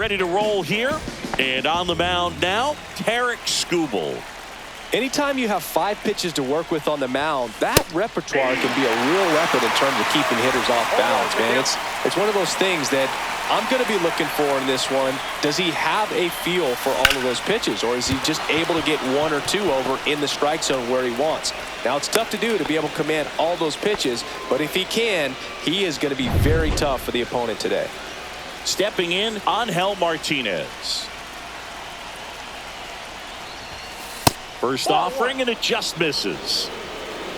Ready to roll here. And on the mound now, Tarik Skubal. Anytime you have 5 pitches to work with on the mound, that repertoire can be a real weapon in terms of keeping hitters off balance, man. It's one of those things that I'm going to be looking for in this one. Does he have a feel for all of those pitches, or is he just able to get 1 or 2 over in the strike zone where he wants? Now, it's tough to do to be able to command all those pitches, but if he can, he is going to be very tough for the opponent today. Stepping in, Angel Martinez. First offering, and it just misses.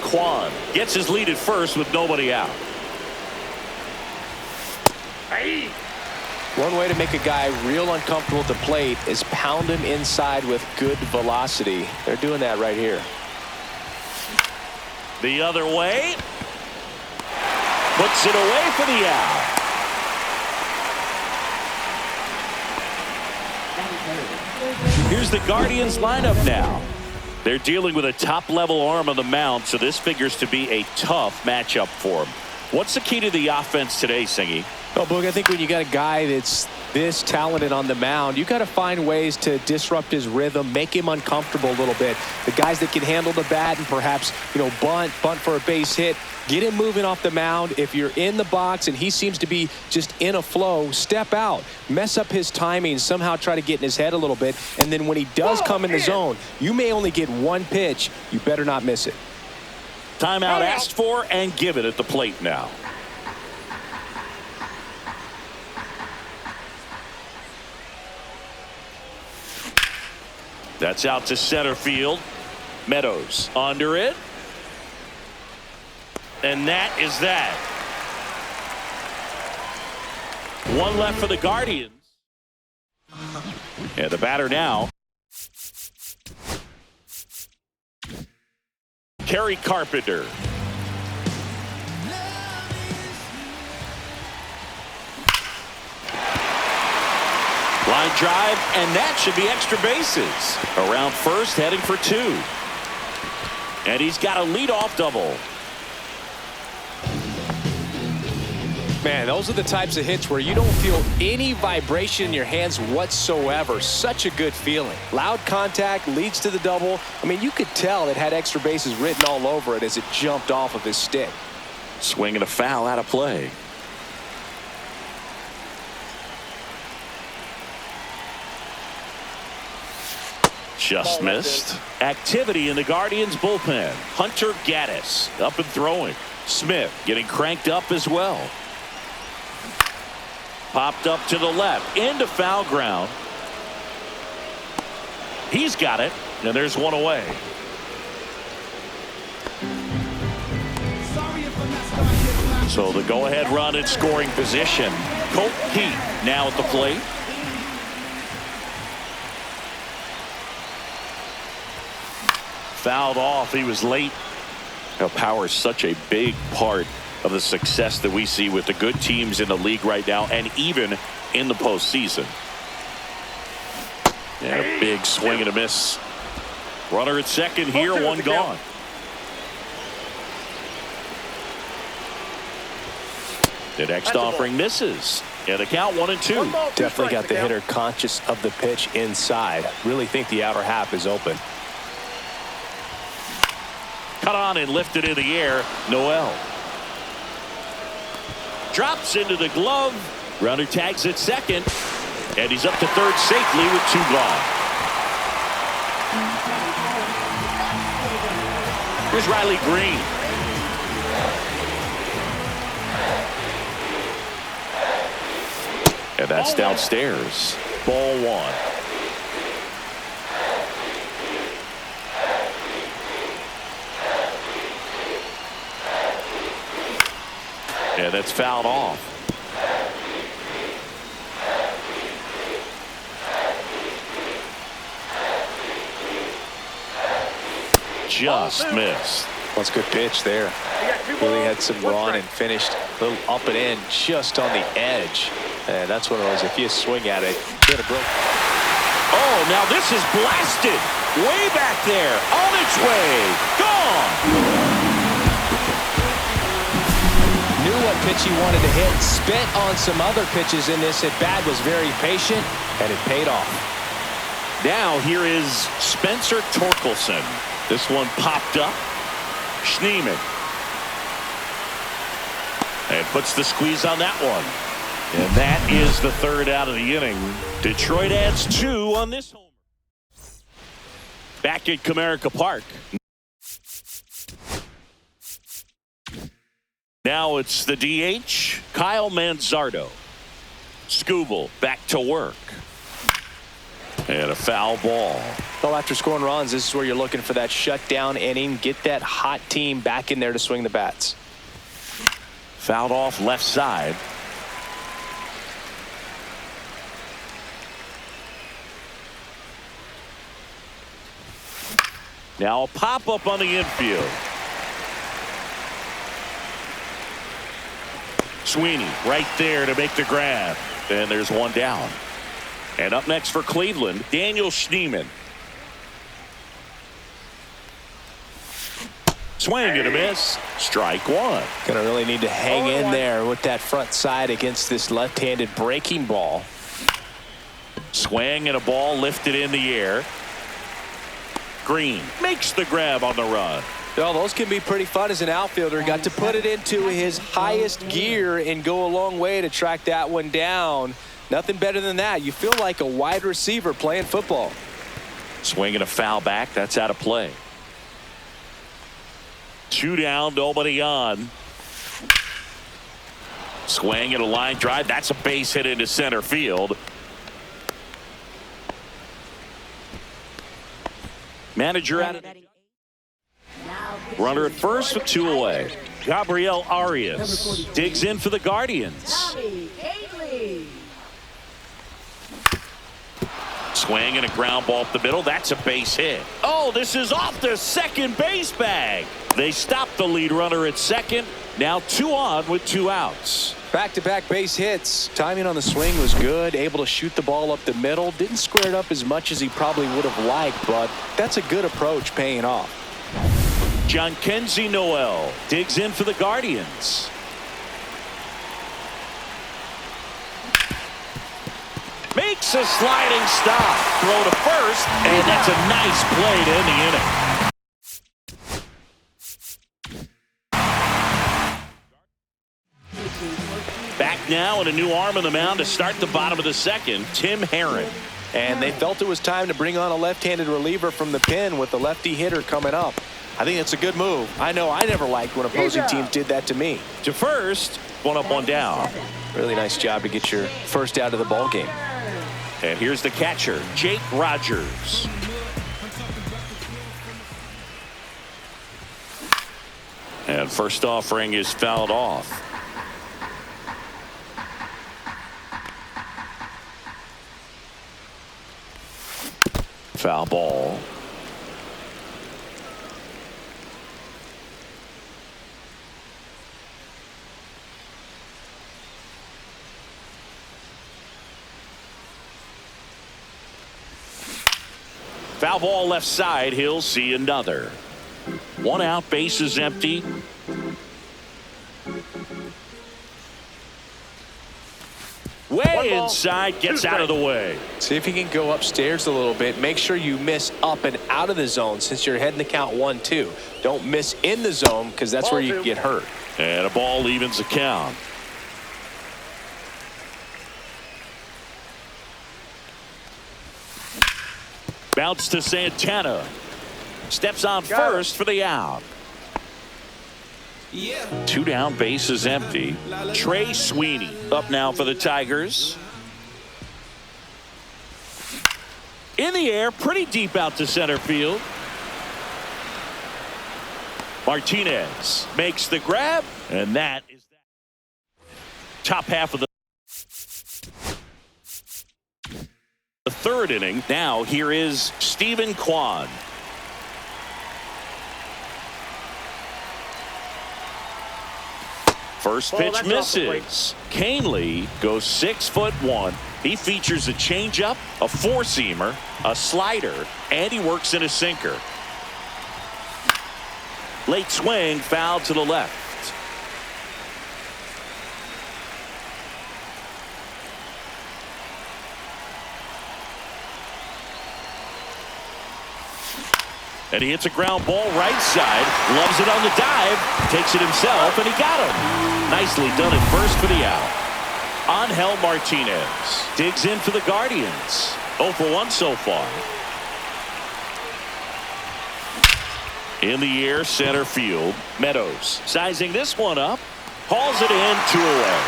Kwan gets his lead at first with nobody out. One way to make a guy real uncomfortable at the plate is pound him inside with good velocity. They're doing that right here. The other way. Puts it away for the out. Here's the Guardians lineup now. They're dealing with a top-level arm on the mound, so this figures to be a tough matchup for them. What's the key to the offense today, Singy? Well, Boog, I think when you got a guy that's this talented on the mound, you got to find ways to disrupt his rhythm, make him uncomfortable a little bit. The guys that can handle the bat and perhaps, bunt for a base hit, get him moving off the mound. If you're in the box and he seems to be just in a flow, step out, mess up his timing, somehow try to get in his head a little bit. And then when he does come in the zone, you may only get 1 pitch. You better not miss it. Timeout asked for and given at the plate now. That's out to center field. Meadows under it. And that is that. 1 left for the Guardians. And the batter now. Kerry Carpenter. Line drive, and that should be extra bases. Around first, heading for 2. And he's got a leadoff double. Man, those are the types of hits where you don't feel any vibration in your hands whatsoever. Such a good feeling. Loud contact leads to the double. I mean, you could tell it had extra bases written all over it as it jumped off of his stick. Swing and a foul out of play. Just missed. Activity in the Guardians bullpen. Hunter Gaddis up and throwing. Smith getting cranked up as well. Popped up to the left into foul ground. He's got it, and there's 1 away. So the go-ahead run in scoring position. Colt Heat now at the plate. Fouled off. He was late. Now, power is such a big part of the success that we see with the good teams in the league right now, and even in the postseason. And a big swing and a miss. Runner at second here, 1 gone. The next offering misses. And the count 1-2. Definitely got the hitter conscious of the pitch inside. Really think the outer half is open. Cut on and lifted in the air. Noel. Drops into the glove. Runner tags at second. And he's up to third safely with 2 gone. Here's Riley Green. And that's downstairs. Ball 1. And that's fouled off. Just missed. That's a good pitch there. Really had some run and finished a little up and in just on the edge. And that's one of those, if you swing at it, get a broke. Oh, now this is blasted. Way back there. On its way. Gone. Knew what pitch he wanted to hit. Spent on some other pitches in this at bat. Was very patient, and it paid off. Now here is Spencer Torkelson. This one popped up. Schneemann. And puts the squeeze on that one. And that is the third out of the inning. Detroit adds 2 on this homer. Back at Comerica Park. Now it's the DH, Kyle Manzardo. Skubal back to work. And a foul ball. Well, after scoring runs, this is where you're looking for that shutdown inning. Get that hot team back in there to swing the bats. Fouled off left side. Now a pop-up on the infield. Sweeney right there to make the grab. And there's one down. And up next for Cleveland, Daniel Schneemann. Swing and a miss. Strike one. Gonna really need to hang in there with that front side against this left-handed breaking ball. Swing and a ball lifted in the air. Green makes the grab on the run. Well, those can be pretty fun as an outfielder. Got to put it into his highest gear and go a long way to track that one down. Nothing better than that. You feel like a wide receiver playing football. Swing and a foul back. That's out of play. 2 down, nobody on. Swing and a line drive. That's a base hit into center field. Manager out of runner at first with 2 away. Gabriel Arias digs in for the Guardians. Swing and a ground ball up the middle. That's a base hit. Oh, this is off the second base bag. They stopped the lead runner at second. Now 2 on with 2 outs. Back-to-back base hits. Timing on the swing was good. Able to shoot the ball up the middle. Didn't square it up as much as he probably would have liked, but that's a good approach paying off. Jhonkensy Noel digs in for the Guardians. Makes a sliding stop. Throw to first, and that's a nice play to end the inning. Back now and a new arm on the mound to start the bottom of the second, Tim Herrin. And they felt it was time to bring on a left-handed reliever from the pen with the lefty hitter coming up. I think it's a good move. I know I never liked when opposing teams did that to me. To first, 1 up, 1 down. Really nice job to get your first out of the ball game. And here's the catcher, Jake Rogers. And first offering is fouled off. Foul ball. Foul ball left side. He'll see another. 1 out, bases empty. Way inside, gets out of the way. See if you can go upstairs a little bit. Make sure you miss up and out of the zone since you're heading to count 1-2. Don't miss in the zone because that's where you can get hurt. And a ball evens the count. Bounce to Santana. Steps on first for the out. 2 down, bases empty. Trey Sweeney up now for the Tigers. In the air, pretty deep out to center field. Martinez makes the grab, and that is that. Top half of the third inning. Now here is Stephen Kwan. First pitch misses. Canely goes 6'1". He features a changeup, a 4-seamer, a slider, and he works in a sinker. Late swing, foul to the left. And he hits a ground ball right side. Loves it on the dive. Takes it himself, and he got him. Nicely done at first for the out. Angel Martinez digs in for the Guardians. 0 for 1 so far. In the air, center field. Meadows sizing this one up. Hauls it in, 2 away.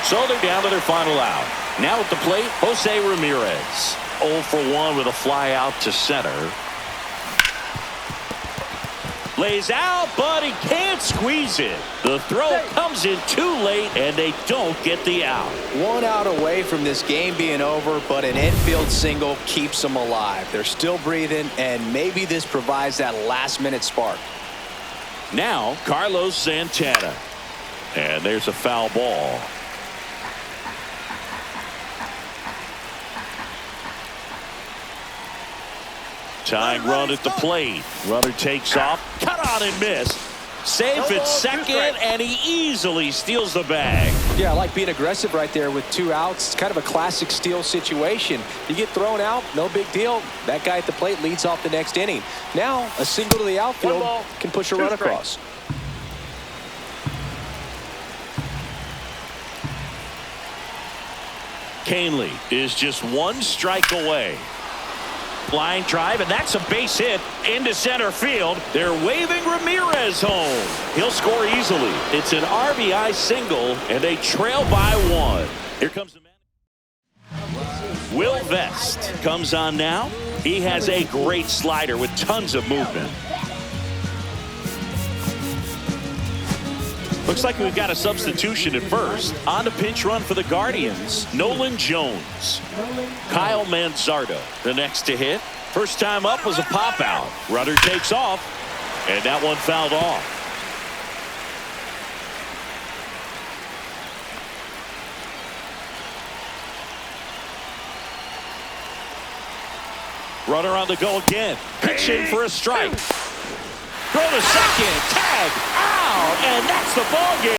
So they're down to their final out. Now at the plate, Jose Ramirez. 0 for 1 with a fly out to center. Lays out, but he can't squeeze it. The throw comes in too late, and they don't get the out. 1 out away from this game being over, but an infield single keeps them alive. They're still breathing, and maybe this provides that last-minute spark. Now, Carlos Santana. And there's a foul ball. Tying run at the plate. Runner takes off. Cut on and miss. Safe at second, and he easily steals the bag. Yeah, I like being aggressive right there with 2 outs. It's kind of a classic steal situation. You get thrown out, no big deal. That guy at the plate leads off the next inning. Now, a single to the outfield can push a run across. Kahnle is just 1 strike away. Line drive, and that's a base hit into center field. They're waving Ramirez home. He'll score easily. It's an RBI single, and they trail by 1. Here comes the man. Will Vest comes on now. He has a great slider with tons of movement. Looks like we've got a substitution at first. On the pinch run for the Guardians, Nolan Jones. Kyle Manzardo, the next to hit. First time up was a pop out. Runner takes off, and that one fouled off. Runner on the go again. Pitch in for a strike. Throw to second. Tag. Out. And that's the ball game.